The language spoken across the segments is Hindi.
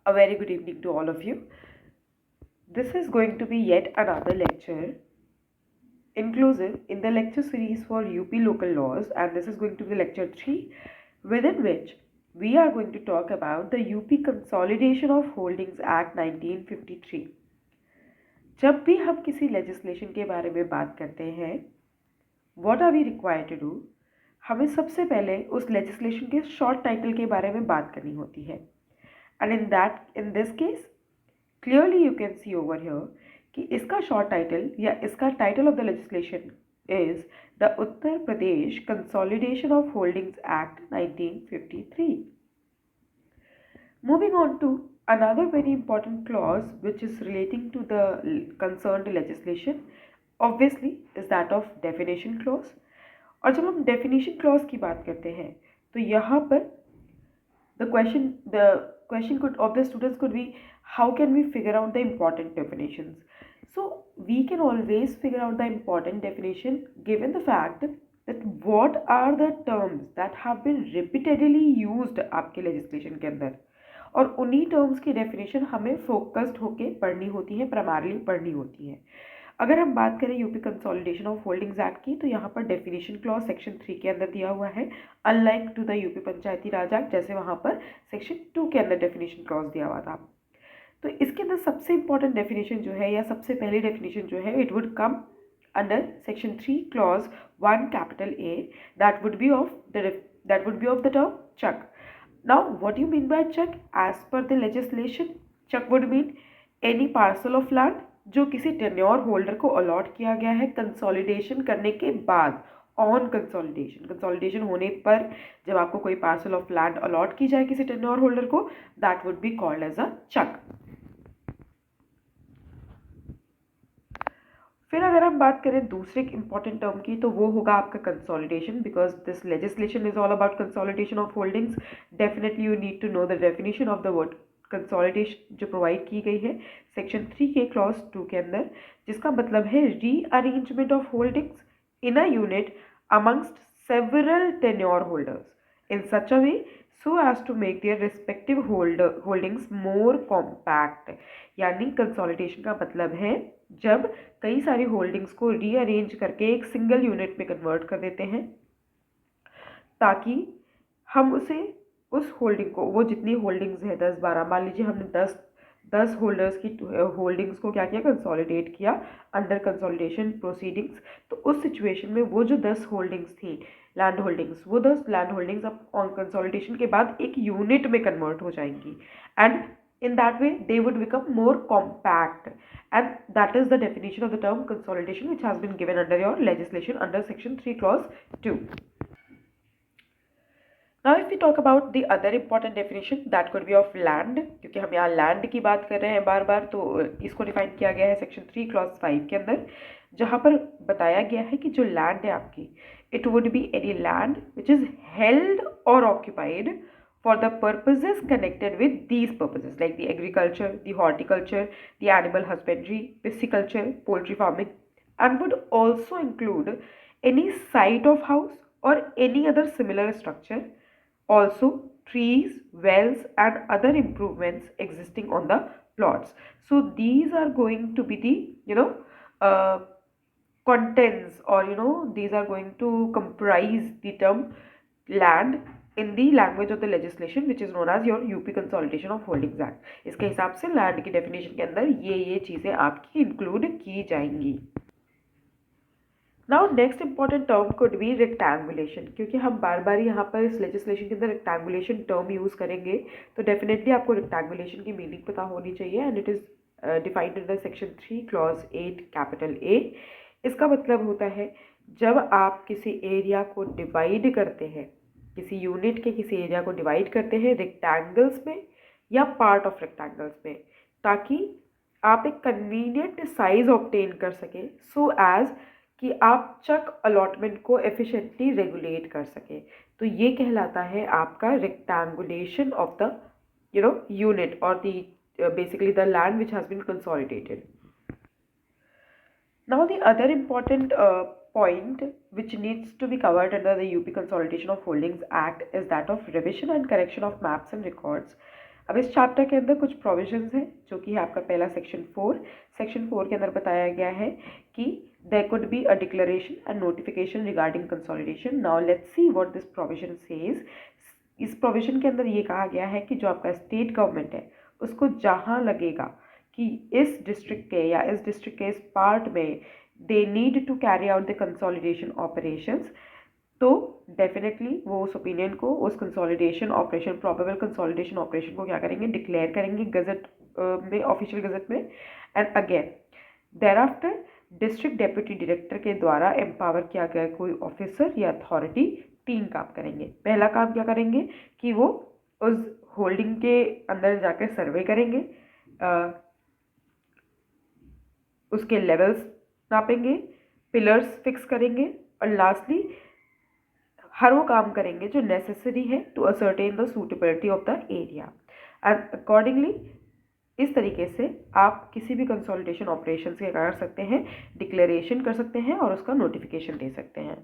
A very good evening to all of you. This is going to be yet another lecture inclusive in the lecture series for UP local laws, and this is going to be lecture 3, within which we are going to talk about the UP Consolidation of Holdings Act 1953. जब भी हम किसी legislation के बारे में बात करते हैं, what are we required to do? हमें सबसे पहले उस legislation के short title के बारे में बात करनी होती है. And in this case, clearly you can see over here कि इसका शॉर्ट टाइटल या इसका title of the legislation is the Uttar Pradesh consolidation of holdings act 1953. Moving on to another very important clause which is relating to the concerned legislation obviously is that of definition clause. और जब हम definition clause की बात करते हैं तो यहाँ पर the question could of the students could be, how can we figure out the important definitions? So we can always figure out the important definition given the fact that what are the terms that have been repeatedly used आपके legislation के अंदर, और उन्हीं terms की definition हमें focused होके पढ़नी होती है, primarily पढ़नी होती है. अगर हम बात करें UP consolidation of holdings act की, तो यहाँ पर डेफिनेशन क्लॉज सेक्शन 3 के अंदर दिया हुआ है, unlike to the UP Panchayati Raj Act जैसे वहाँ पर सेक्शन 2 के अंदर डेफिनेशन क्लॉज दिया हुआ था. तो इसके अंदर सबसे इंपॉर्टेंट डेफिनेशन जो है या सबसे पहली डेफिनेशन जो है, it would come under section 3 clause 1 capital A, that would be of the term chak. Now what you mean by chak? As per the legislation, chak would mean any parcel of land जो किसी टेन्योर होल्डर को अलॉट किया गया है कंसोलिडेशन करने के बाद. ऑन कंसोलिडेशन होने पर जब आपको कोई पार्सल ऑफ लैंड अलॉट की जाए किसी टेन्योर होल्डर को, that would be called as a chak. फिर अगर हम बात करें दूसरे इंपॉर्टेंट टर्म की, तो वो होगा आपका consolidation, because this legislation is all about consolidation of holdings. Definitely you need to know the definition of the word consolidation जो प्रोवाइड की गई है सेक्शन 3 के क्लॉज 2 के अंदर, जिसका मतलब है rearrangement of holdings in a unit amongst several tenure holders in such a way so as to make their respective holdings more compact. यानी कंसोलिडेशन का मतलब है जब कई सारी होल्डिंग्स को रीअरेंज करके एक सिंगल यूनिट में कन्वर्ट कर देते हैं, ताकि हम उसे उस होल्डिंग को, वो जितनी होल्डिंग्स है 10-12, मान लीजिए हमने 10 होल्डर्स की होल्डिंग्स को क्या किया, कंसोलिडेट किया अंडर कंसोलिडेशन प्रोसीडिंग्स. तो उस सिचुएशन में वो जो 10 होल्डिंग्स थी लैंड होल्डिंग्स, वो 10 लैंड होल्डिंग्स अब ऑन कंसोलिडेशन के बाद एक यूनिट में कन्वर्ट हो जाएंगी, and in that way they would become more compact, and that is the definition of the term consolidation which has been given under your legislation under section 3 clause 2. Now if we talk about the other important definition that could be of land, क्योंकि हम यहाँ land की बात कर रहे हैं बार बार, तो इसको डिफाइन किया गया है सेक्शन 3 क्लॉज 5 के अंदर, जहाँ पर बताया गया है कि जो लैंड है आपकी, it would be any land which is held or occupied for the purposes connected with these purposes like the agriculture, the horticulture, the animal husbandry, pisciculture, poultry farming, and would also include any site of house or any other similar structure, also trees, wells, and other improvements existing on the plots. So these are going to be the contents, or these are going to comprise the term land in the language of the legislation which is known as your UP Consolidation of Holdings Act. इसके हिसाब से लैंड की डेफिनेशन के अंदर ये चीज़ें आपकी इंक्लूड की जाएंगी. Now next important term could be rectangulation. क्योंकि हम बार बार यहाँ पर इस लेजिस्लेशन के अंदर रेक्टेंगुलेशन टर्म यूज़ करेंगे, तो डेफिनेटली आपको रेक्टेंगुलेशन की मीनिंग पता होनी चाहिए, and it is defined under section 3 clause 8 capital ए. इसका मतलब होता है जब आप किसी एरिया को डिवाइड करते हैं, किसी यूनिट के किसी एरिया को डिवाइड करते हैं रेक्टेंगल्स में या पार्ट ऑफ रेक्टेंगल्स में, ताकि आप एक कन्वीनियंट साइज ऑब्टेन कर सकें, सो एज कि आप चक अलॉटमेंट को एफिशिएंटली रेगुलेट कर सकें. तो ये कहलाता है आपका रेक्टेंगुलेशन ऑफ द यूनिट और the basically the land which has been consolidated. Now the other important point which needs to be covered under the UP Consolidation of Holdings Act is that of revision and correction of maps and records. अब इस चैप्टर के अंदर कुछ प्रोविजंस हैं जो कि है आपका पहला सेक्शन 4 के अंदर बताया गया है कि there could be a declaration and notification regarding consolidation. Now let's see what this provision says. इस प्रोविजन के अंदर ये कहा गया है कि जो आपका स्टेट गवर्नमेंट है उसको जहाँ लगेगा कि इस डिस्ट्रिक्ट के या इस डिस्ट्रिक्ट के इस पार्ट में they need to carry out the consolidation operations, तो डेफिनेटली वो उस ओपिनियन को, उस consolidation operation, probable consolidation operation को क्या करेंगे, डिक्लेयर करेंगे गजट में, ऑफिशियल गजट में। And again thereafter district deputy director के द्वारा एम्पावर किया गया कोई ऑफिसर या अथॉरिटी 3 काम करेंगे। पहला काम क्या करेंगे कि वो उस होल्डिंग के अंदर जाकर सर्वे करेंगे, उसके लेवल्स नापेंगे, पिलर्स फिक्स करेंगे और लास्टली हर वो काम करेंगे जो नेसेसरी है to ascertain the suitability of the area. And accordingly इस तरीके से आप किसी भी कंसोलिडेशन ऑपरेशन के कर सकते हैं, डिक्लेरेशन कर सकते हैं और उसका नोटिफिकेशन दे सकते हैं।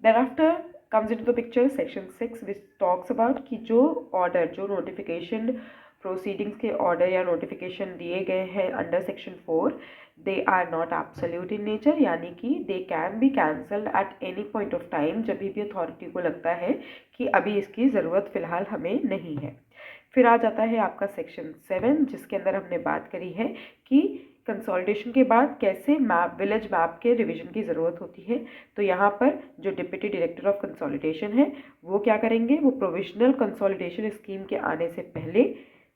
Thereafter comes into the picture section 6 which talks about कि जो ऑर्डर, जो नोटिफिकेशन प्रोसीडिंग्स के ऑर्डर या नोटिफिकेशन दिए गए हैं under section 4 they are not absolute in nature, यानी कि they can be cancelled at any point of time, जब भी अथॉरिटी को लगता है कि अभी इसकी ज़रूरत फ़िलहाल हमें नहीं है। फिर आ जाता है आपका सेक्शन 7 जिसके अंदर हमने बात करी है कि कंसोलिडेशन के बाद कैसे मैप, विलेज मैप के रिवीजन की ज़रूरत होती है। तो यहाँ पर जो डिप्टी डायरेक्टर ऑफ कंसोलिडेशन है वो क्या करेंगे, वो प्रोविजनल कंसोलिडेशन स्कीम के आने से पहले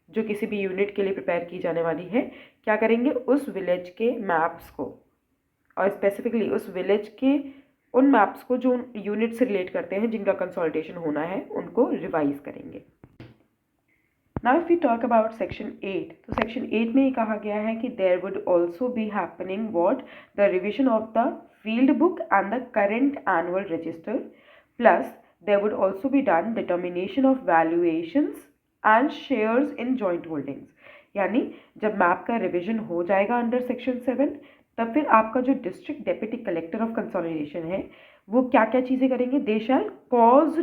जो किसी भी यूनिट के लिए प्रिपेयर की जाने वाली है, क्या करेंगे, उस विलेज के मैप्स को और स्पेसिफिकली उस विलेज के उन मैप्स को जो यूनिट से रिलेट करते हैं जिनका कंसोलिडेशन होना है उनको रिवाइज करेंगे। Now if we talk about section 8, तो section 8 में ये कहा गया है कि there would also be happening what, the revision of the field book and the current annual register, plus there would also be done determination of valuations and shares in joint holdings। यानी जब मैप का रिविजन हो जाएगा अंडर सेक्शन 7 तब फिर आपका जो district deputy collector of consolidation है वो क्या क्या चीज़ें करेंगे, दे शैल कॉज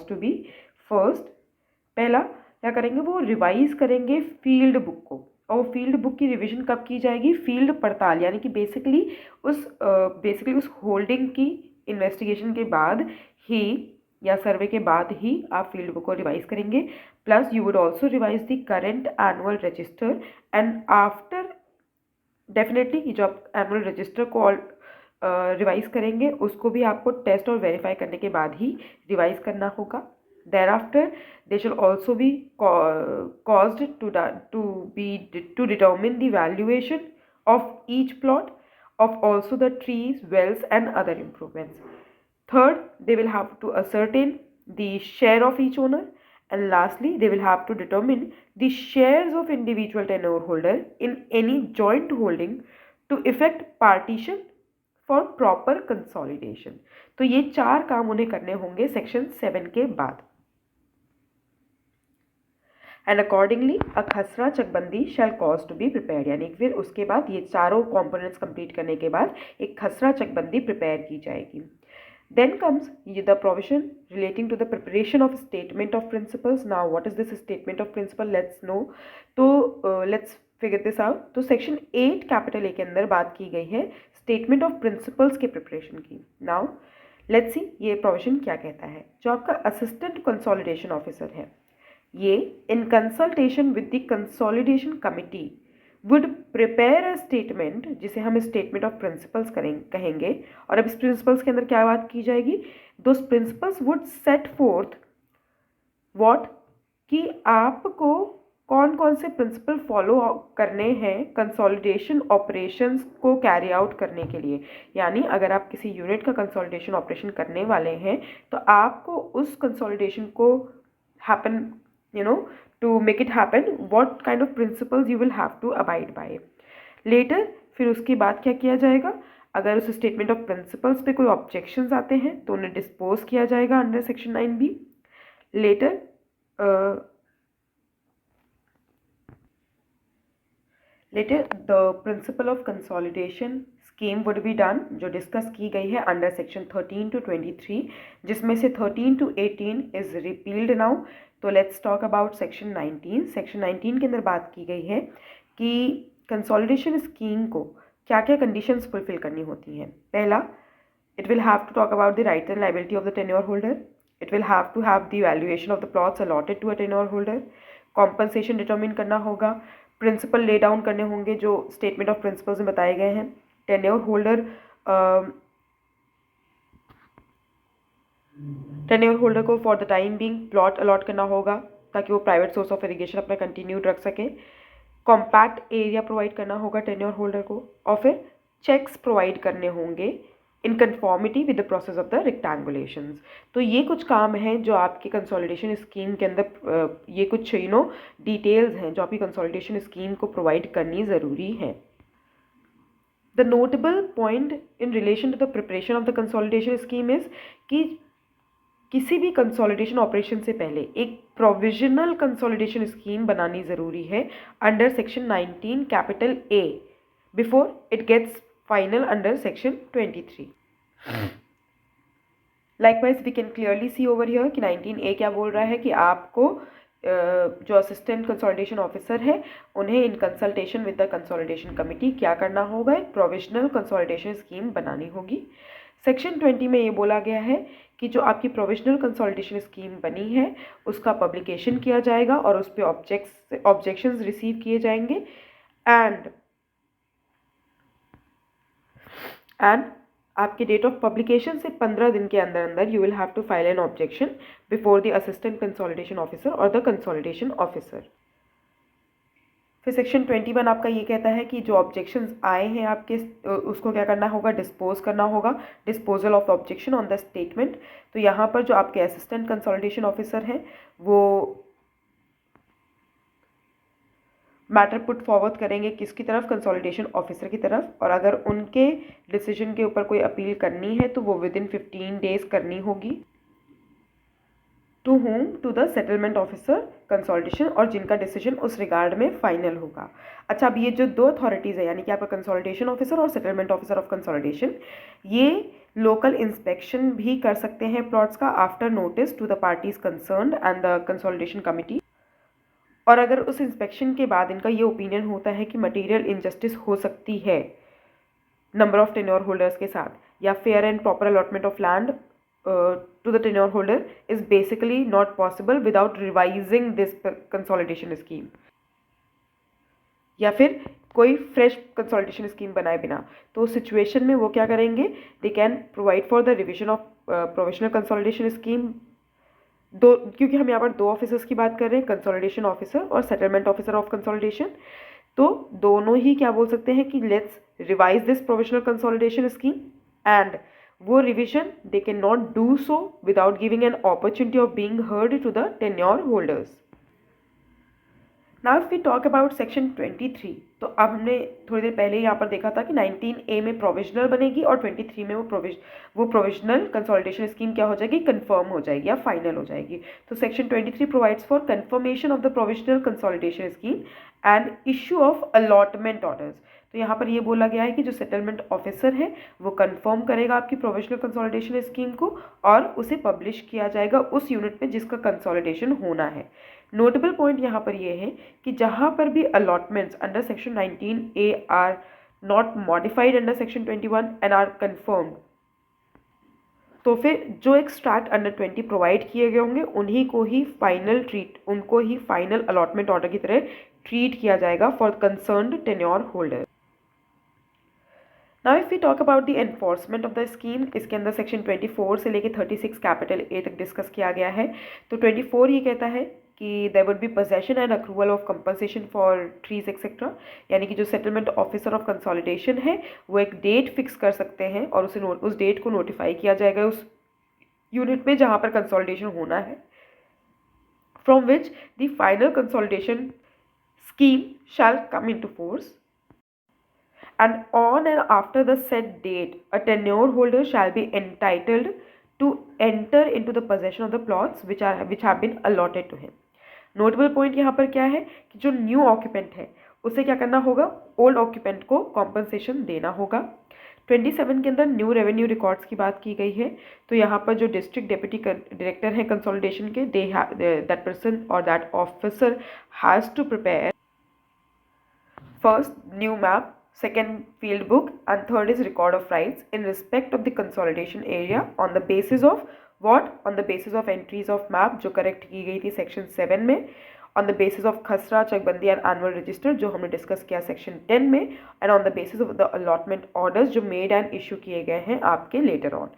टू बी फर्स्ट, पहला क्या करेंगे, वो रिवाइज करेंगे फील्ड बुक को। और वो फील्ड बुक की रिवीजन कब की जाएगी, फील्ड पड़ताल, यानी कि बेसिकली उस होल्डिंग की इन्वेस्टिगेशन के बाद ही या सर्वे के बाद ही आप फील्ड बुक को रिवाइज करेंगे। Plus you would also revise the current annual register and after definitely जो आप एनुअल रजिस्टर को रिवाइज करेंगे उसको भी आपको टेस्ट और वेरीफाई करने के बाद ही रिवाइज करना होगा। Thereafter, they shall also be caused to determine the valuation of each plot, of also the trees, wells, and other improvements. Third, they will have to ascertain the share of each owner, and lastly, they will have to determine the shares of individual tenure holder in any joint holding to effect partition for proper consolidation. तो ये 4 काम उन्हें करने होंगे सेक्शन 7 के बाद। एंड अकॉर्डिंगली अ खसरा चकबंदी शैल कॉज टू बी प्रिपेयर्ड, यानी फिर उसके बाद ये चारों कॉम्पोनेंट्स कंप्लीट करने के बाद एक खसरा चकबंदी प्रिपेयर की जाएगी। Then comes the provision relating to the preparation of statement of principles. Now what is this statement of principle, let's know. तो लेट्स फिगर दिस आउट। तो सेक्शन 8 कैपिटल ए के अंदर बात की गई है स्टेटमेंट ऑफ प्रिंसिपल्स के प्रिपरेशन की। नाउ लेट्स सी ये प्रोविजन क्या कहता है। जो आपका असिस्टेंट कंसोलिडेशन ऑफिसर है ये in consultation with the consolidation committee would prepare a statement, जिसे हम स्टेटमेंट ऑफ प्रिंसिपल्स कहेंगे। और अब इस प्रिंसिपल्स के अंदर क्या बात की जाएगी, those principles would set forth what, कि आपको कौन कौन से प्रिंसिपल फॉलो करने हैं कंसोलिडेशन ऑपरेशंस को कैरी आउट करने के लिए। यानी अगर आप किसी यूनिट का कंसोलिडेशन ऑपरेशन करने वाले हैं तो आपको उस कंसोलिडेशन को happen, to make it happen, what kind of principles you will have to abide by later। फिर उसके बाद क्या किया जाएगा, अगर उस स्टेटमेंट ऑफ प्रिंसिपल्स पे कोई ऑब्जेक्शंस आते हैं तो उन्हें डिस्पोज किया जाएगा under section 9B। Later the principle of consolidation scheme would be done, जो डिस्कस की गई है अंडर सेक्शन 13 to 23, जिसमें से 13 to 18 इज रिपील्ड नाउ। तो let's talk about section 19। Section 19 के अंदर बात की गई है कि कंसोलिडेशन स्कीम को क्या क्या कंडीशंस फुलफिल करनी होती हैं। पहला, it will have to talk about the rights and liability of the tenure holder. It will have to have the valuation of the plots allotted to a tenure holder. Compensation determine करना होगा, प्रिंसिपल ले डाउन करने होंगे जो स्टेटमेंट ऑफ प्रिंसिपल्स में बताए गए हैं। टेन्योर होल्डर को for the time being plot allot करना होगा ताकि वो प्राइवेट सोर्स ऑफ इरिगेशन अपना कंटिन्यूड रख सकें। कॉम्पैक्ट एरिया प्रोवाइड करना होगा टेन्योर होल्डर को, और फिर चेक्स प्रोवाइड करने होंगे in conformity with the process of the rectangulations. तो ये कुछ काम हैं जो आपके कंसोलिडेशन स्कीम के अंदर ये कुछ डिटेल्स हैं जो आपकी कंसोलिडेशन स्कीम को प्रोवाइड करनी ज़रूरी है। The notable point in relation to the preparation of the consolidation scheme is कि किसी भी कंसोलिडेशन ऑपरेशन से पहले एक प्रोविजनल कंसोलिडेशन स्कीम बनानी ज़रूरी है under section 19 capital A before it gets final under section 23। Likewise we can clearly see over here कि 19A क्या बोल रहा है कि आपको जो असिस्टेंट कंसोलिडेशन ऑफिसर है उन्हें in consultation with the consolidation committee क्या करना होगा, एक प्रोविजनल कंसोलिडेशन स्कीम बनानी होगी। सेक्शन 20 में ये बोला गया है कि जो आपकी प्रोविजनल कंसोलिडेशन स्कीम बनी है उसका पब्लिकेशन किया जाएगा और उस पर ऑब्जेक्शंस रिसीव किए जाएंगे एंड आपके डेट ऑफ पब्लिकेशन से 15 दिन के अंदर अंदर you will have to file an objection before the assistant consolidation officer और द कंसोलिडेशन ऑफिसर। फिर सेक्शन 21 आपका ये कहता है कि जो ऑब्जेक्शंस आए हैं आपके उसको क्या करना होगा, डिस्पोज करना होगा, disposal of objection on the statement. तो यहाँ पर जो आपके असिस्टेंट कंसोलिडेशन ऑफिसर हैं वो मैटर पुट फॉरवर्ड करेंगे किसकी तरफ, कंसोलिडेशन ऑफिसर की तरफ, और अगर उनके डिसीजन के ऊपर कोई अपील करनी है तो वो विद इन 15 डेज करनी होगी। To whom, to the settlement officer consolidation, और जिनका डिसीजन उस रिगार्ड में फाइनल होगा। अच्छा, अब ये जो दो अथॉरिटीज़ है यानी कि आपका कंसोलिडेशन ऑफिसर और सेटलमेंट ऑफिसर ऑफ कंसोलिडेशन, ये लोकल इंस्पेक्शन भी कर सकते हैं प्लॉट्स का after notice to the parties concerned and the consolidation committee. और अगर उस इंस्पेक्शन के बाद इनका ये ओपिनियन होता है कि मटेरियल इनजस्टिस हो सकती है नंबर ऑफ टेन्योर होल्डर्स के साथ, या fair and proper allotment of land to the tenure holder is basically not possible without revising this consolidation scheme, या फिर कोई फ्रेश कंसोलिडेशन स्कीम बनाए बिना, तो उस सिचुएशन में वो क्या करेंगे, they can provide for the revision of provisional consolidation scheme. दो, क्योंकि हम यहाँ पर दो ऑफिसर्स की बात कर रहे हैं, कंसोलिडेशन ऑफिसर और सेटलमेंट ऑफिसर ऑफ कंसोलिडेशन, तो दोनों ही क्या बोल सकते हैं कि let's revise this provisional consolidation scheme and वो revision they can not do so without giving an opportunity of being heard to the tenure holders. Now if we talk about section 23, तो अब हमने थोड़ी देर पहले यहाँ पर देखा था कि 19A में प्रोविजनल बनेगी और 23 में वो प्रोविजनल कंसोलिडेशन स्कीम क्या हो जाएगी, कंफर्म हो जाएगी या फाइनल हो जाएगी। तो section 23 provides for confirmation of the provisional consolidation scheme and issue of allotment orders. तो यहाँ पर ये बोला गया है कि जो सेटलमेंट ऑफिसर है वो कंफर्म करेगा आपकी प्रोविजनल कंसोलिडेशन स्कीम को और उसे पब्लिश किया जाएगा उस यूनिट में जिसका कंसोलिडेशन होना है। नोटेबल पॉइंट यहाँ पर यह है कि जहाँ पर भी allotments under section 19A are not modified under section 21 and are confirmed, तो फिर जो एक्सट्रैक्ट अंडर 20 प्रोवाइड किए गए होंगे उनको ही फाइनल अलॉटमेंट ऑर्डर की तरह ट्रीट किया जाएगा for concerned tenure holder. Now if we talk about the enforcement of the scheme, इसके अंदर सेक्शन 24 से लेकर 36 कैपिटल A तक डिस्कस किया गया है। तो 24 ये कहता है कि there would be possession and accrual of compensation for trees etcetera, यानी कि जो सेटलमेंट ऑफिसर ऑफ कंसोलिडेशन है वो एक डेट फिक्स कर सकते हैं और उस डेट को नोटिफाई किया जाएगा उस यूनिट में जहाँ पर कंसोलिडेशन होना है, from which the final consolidation scheme shall come into force, and on and after the said date a tenure holder shall be entitled to enter into the possession of the plots which have been allotted to him. Notable point यहाँ पर क्या है कि जो न्यू ऑक्यूपेंट है उसे क्या करना होगा, ओल्ड ऑक्यूपेंट को कॉम्पनसेशन देना होगा। 27 के अंदर न्यू रेवेन्यू रिकॉर्ड्स की बात की गई है। तो यहाँ पर जो डिस्ट्रिक्ट डेप्यूटी डायरेक्टर हैं कंसोलिडेशन के, दैट पर्सन और that officer has to prepare first new map, second field book, and third is record of rights in respect of the consolidation area on the basis of what? On the basis of entries of map जो करेक्ट की गई थी सेक्शन 7 में, on the basis of खसरा चकबंदी एंड एनुअल रजिस्टर जो हमने डिस्कस किया सेक्शन 10 में, and on the basis of the allotment orders जो मेड एंड इशू किए गए हैं आपके later on.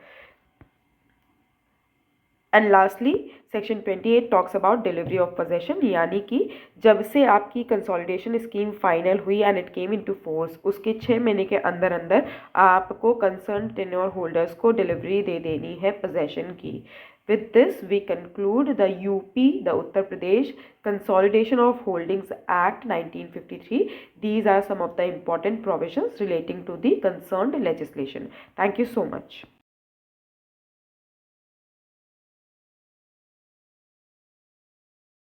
And lastly section 28 talks about delivery of possession, यानी कि जब से आपकी कंसोलिडेशन स्कीम फाइनल हुई and it came into force, उसके 6 महीने के अंदर अंदर आपको कंसर्न टेन्योर होल्डर्स को डिलीवरी दे देनी है पोजेशन की। With this, we conclude the UP, the Uttar Pradesh Consolidation of Holdings Act 1953. These are some of the important provisions relating to the concerned legislation. Thank you so much.